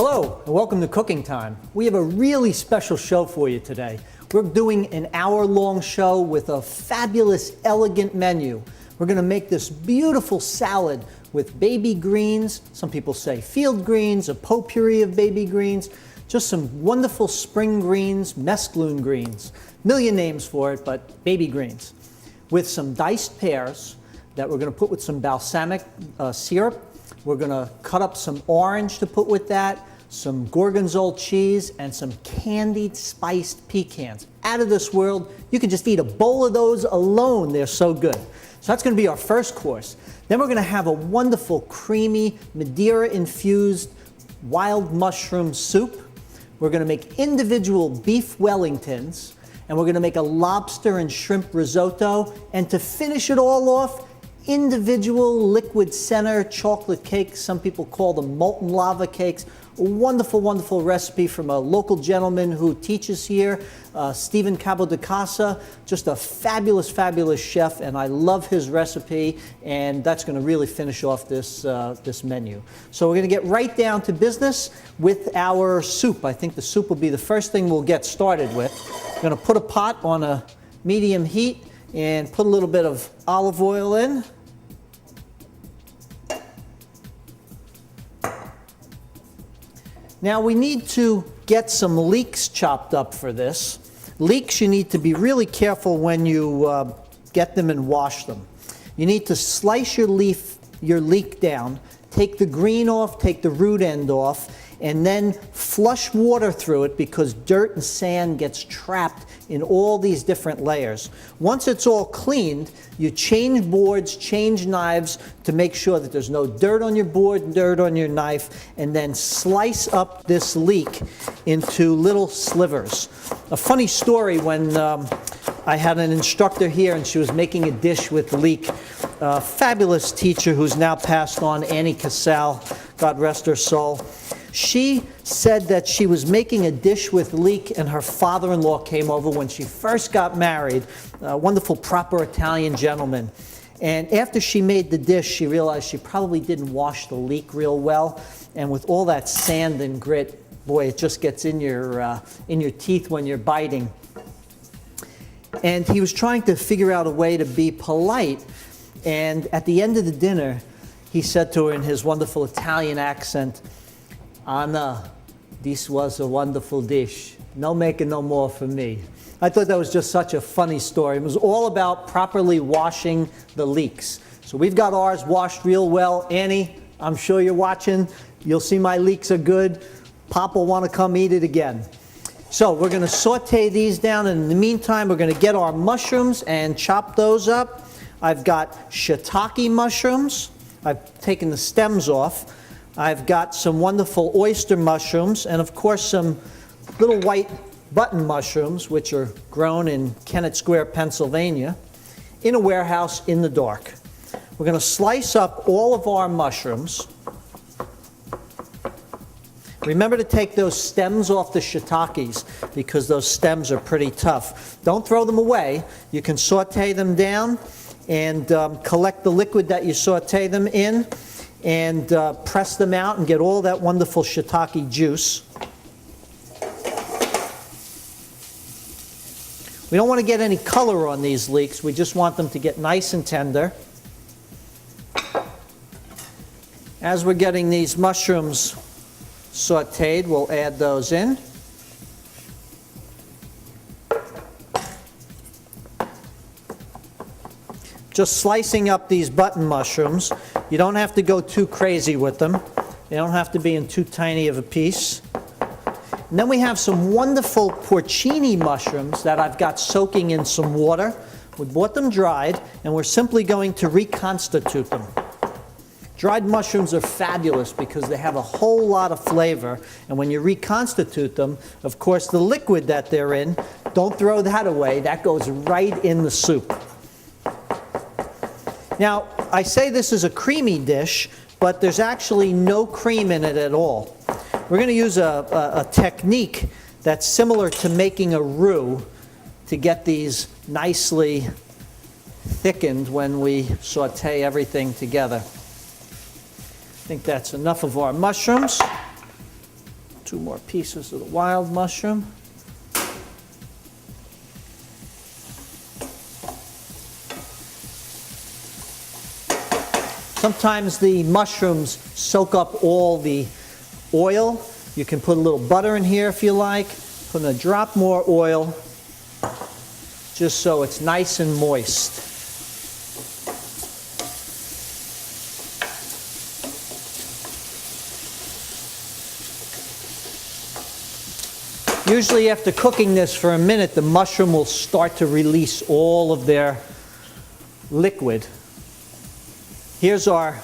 Hello and welcome to Cooking Time. We have a really special show for you today. We're doing an hour-long show with a fabulous, elegant menu. We're going to make this beautiful salad with baby greens, some people say field greens, a potpourri of baby greens, just some wonderful spring greens, mesclun greens. Million names for it, but baby greens. With some diced pears that we're going to put with some balsamic syrup. We're going to cut up some orange to put with that, some gorgonzola cheese, and some candied spiced pecans. Out of this world. You can just eat a bowl of those alone. They're so good. So that's going to be our first course. Then we're going to have a wonderful, creamy, Madeira-infused wild mushroom soup. We're going to make individual beef Wellingtons, and we're going to make a lobster and shrimp risotto. And to finish it all off, individual liquid center chocolate cakes. Some people call them molten lava cakes. A wonderful, wonderful recipe from a local gentleman who teaches here, Stephen Cabo de Casa. Just a fabulous, fabulous chef, and I love his recipe, and that's going to really finish off this, this menu. So we're going to get right down to business with our soup. I think the soup will be the first thing we'll get started with. We're going to put a pot on a medium heat and put a little bit of olive oil in. Now we need to get some leeks chopped up for this. Leeks, you need to be really careful when you get them and wash them. You need to slice your leek down, take the green off, take the root end off, and then flush water through it because dirt and sand gets trapped in all these different layers. Once it's all cleaned, you change boards, change knives to make sure that there's no dirt on your board, dirt on your knife, and then slice up this leek into little slivers. A funny story, when I had an instructor here and she was making a dish with leek, a fabulous teacher who's now passed on, Annie Casal, God rest her soul. She said that she was making a dish with leek, and her father-in-law came over when she first got married, a wonderful, proper Italian gentleman. And after she made the dish, she realized she probably didn't wash the leek real well, and with all that sand and grit, boy, it just gets in your teeth when you're biting. And he was trying to figure out a way to be polite, and at the end of the dinner, he said to her in his wonderful Italian accent, "Anna, this was a wonderful dish. No making no more for me." I thought that was just such a funny story. It was all about properly washing the leeks. So we've got ours washed real well. Annie, I'm sure you're watching. You'll see my leeks are good. Pop will want to come eat it again. So we're going to saute these down, and in the meantime, we're going to get our mushrooms and chop those up. I've got shiitake mushrooms. I've taken the stems off. I've got some wonderful oyster mushrooms, and of course some little white button mushrooms, which are grown in Kennett Square, Pennsylvania, in a warehouse in the dark. We're going to slice up all of our mushrooms. Remember to take those stems off the shiitakes because those stems are pretty tough. Don't throw them away. You can saute them down and collect the liquid that you saute them in, and press them out and get all that wonderful shiitake juice. We don't want to get any color on these leeks. We just want them to get nice and tender. As we're getting these mushrooms sauteed, we'll add those in. Just slicing up these button mushrooms. You don't have to go too crazy with them. They don't have to be in too tiny of a piece. And then we have some wonderful porcini mushrooms that I've got soaking in some water. We bought them dried, and we're simply going to reconstitute them. Dried mushrooms are fabulous because they have a whole lot of flavor, and when you reconstitute them, of course, the liquid that they're in, don't throw that away. That goes right in the soup. Now, I say this is a creamy dish, but there's actually no cream in it at all. We're going to use a technique that's similar to making a roux to get these nicely thickened when we saute everything together. I think that's enough of our mushrooms. 2 more pieces of the wild mushroom. Sometimes the mushrooms soak up all the oil. You can put a little butter in here if you like. Put in a drop more oil, just so it's nice and moist. Usually after cooking this for a minute, the mushroom will start to release all of their liquid. Here's our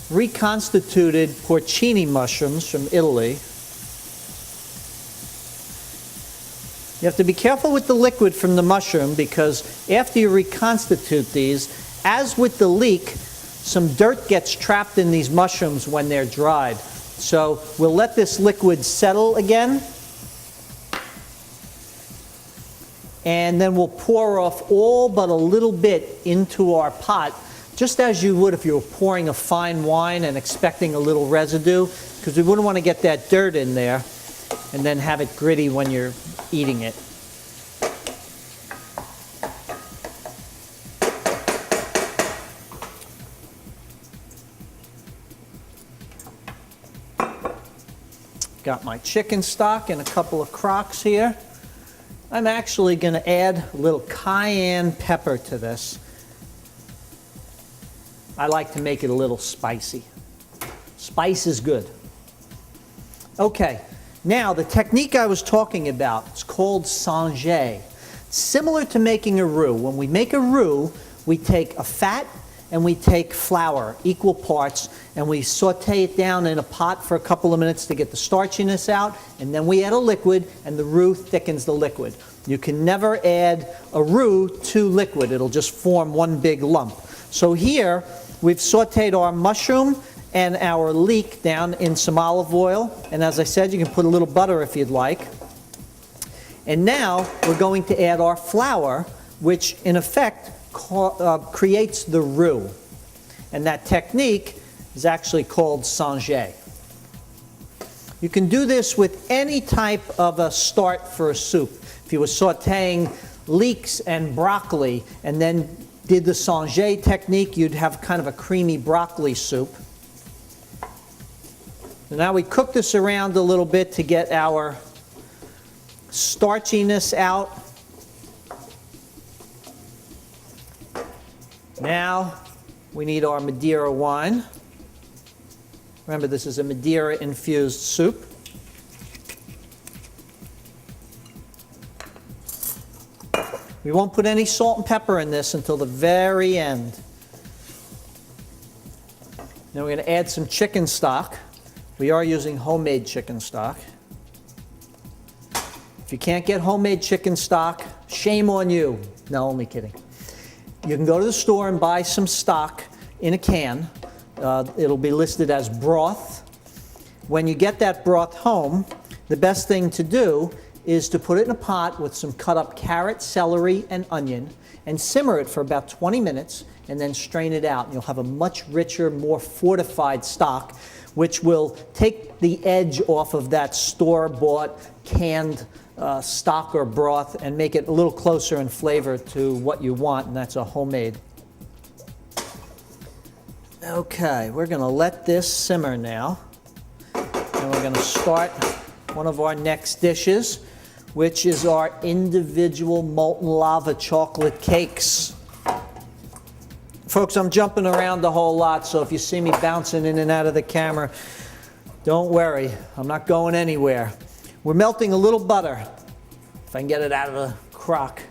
reconstituted porcini mushrooms from Italy. You have to be careful with the liquid from the mushroom, because after you reconstitute these, as with the leek, some dirt gets trapped in these mushrooms when they're dried. So we'll let this liquid settle again, and then we'll pour off all but a little bit into our pot, just as you would if you were pouring a fine wine and expecting a little residue, because we wouldn't want to get that dirt in there and then have it gritty when you're eating it. Got my chicken stock in a couple of crocks here. I'm actually going to add a little cayenne pepper to this. I like to make it a little spicy. Spice is good. Okay, now the technique I was talking about, it's called Sanger. Similar to making a roux. When we make a roux, we take a fat and we take flour, equal parts, and we saute it down in a pot for a couple of minutes to get the starchiness out, and then we add a liquid, and the roux thickens the liquid. You can never add a roux to liquid. It'll just form one big lump. So here, we've sauteed our mushroom and our leek down in some olive oil, and as I said, you can put a little butter if you'd like. And now we're going to add our flour, which in effect creates the roux. And that technique is actually called Sanger. You can do this with any type of a start for a soup. If you were sauteing leeks and broccoli and then did the Sanger technique, you'd have kind of a creamy broccoli soup. And now we cook this around a little bit to get our starchiness out. Now we need our Madeira wine. Remember, this is a Madeira-infused soup. We won't put any salt and pepper in this until the very end. Now we're going to add some chicken stock. We are using homemade chicken stock. If you can't get homemade chicken stock, shame on you. No, only kidding. You can go to the store and buy some stock in a can. It'll be listed as broth. When you get that broth home, the best thing to do is to put it in a pot with some cut up carrot, celery, and onion, and simmer it for about 20 minutes, and then strain it out. And you'll have a much richer, more fortified stock, which will take the edge off of that store-bought canned stock or broth and make it a little closer in flavor to what you want, and that's a homemade. Okay, we're going to let this simmer now, and we're going to start one of our next dishes, which is our individual molten lava chocolate cakes. Folks, I'm jumping around a whole lot, so if you see me bouncing in and out of the camera, don't worry, I'm not going anywhere. We're melting a little butter, if I can get it out of the crock.